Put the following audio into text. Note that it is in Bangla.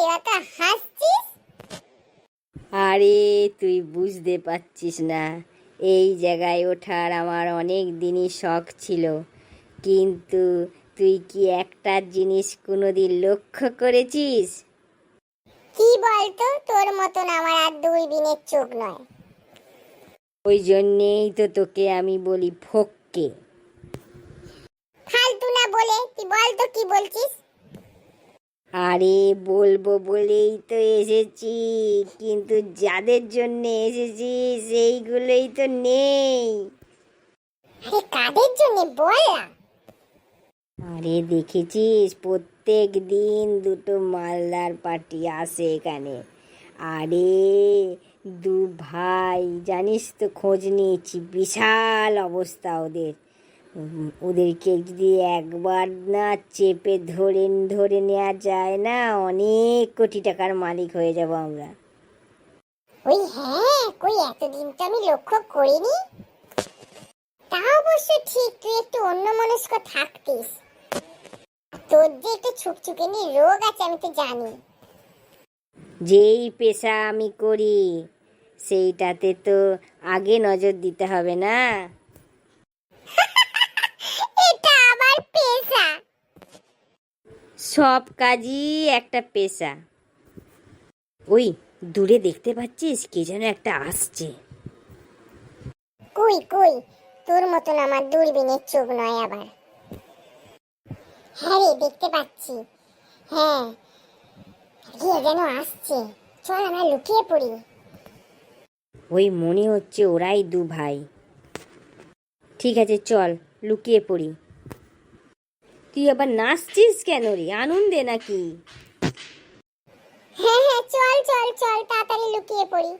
রে অত হাসছিস? আরে তুই বুঝতে পারছিস না, এই জায়গায় ওঠার আমার অনেক দিনই শখ ছিল, কিন্তু তুই কি একটা জিনিস কোনোদিন লক্ষ্য করেছিস? কি বলতো, তোর মতন আমার আর দুই দিনের চোখ নয়। ওই জন্যেই তো তোকে আমি বলি ফক্কে। ফালতু না বলে তুই বল তো কি বলছিস। আরে বলবো বলেই তো এসেছি, কিন্তু যাদের জন্য এসেছি সেইগুলোই তো নেই। আরে কাদের জন্য বল না। আরে দেখেছিস, প্রত্যেক দিন দুটো মালদার পার্টি আসে এখানে। আরে দু ভাই, জানিস তো, খোঁজ নিয়েছি, বিশাল অবস্থা ওদের। ওদেরকে যদি একবার না চেপে ধরে ধরে নেওয়া যায় না, অনেক কোটি টাকার মালিক হয়ে যাব আমরা। ওই হ্যাঁ, কই এতদিন তো আমি লক্ষ্য করিনি। তা অবশ্য ঠিক, তুই একটু অন্যমনস্ক থাকতিস। তোর যে একটু ছুকছুকেনি রোগ আছে আমি তো জানি। যেই পেশা আমি করি সেইটাতে তো আগে নজর দিতে হবে না? এটা আবার পেশা? সব কাজই একটা পেশা। ওই দূরে দেখতে পাচ্ছিস, কে যেন একটা আসছে। কই কই, তোর মতন আমার দূরবীনের চোখ নয় আবার। হ্যাঁ রে, দেখতে পাচ্ছি। হ্যাঁ, কে যেন আসছে। চল আমরা লুকিয়ে পড়ি। ওই মনে হচ্ছে ওরাই দু ভাই। ঠিক আছে, চল লুকিয়ে পড়ি। তুই আবার নাচছিস কেন রে, আনন্দে নাকি? হ্যাঁ হ্যাঁ, চল চল চল, তাড়াতাড়ি লুকিয়ে পড়ি।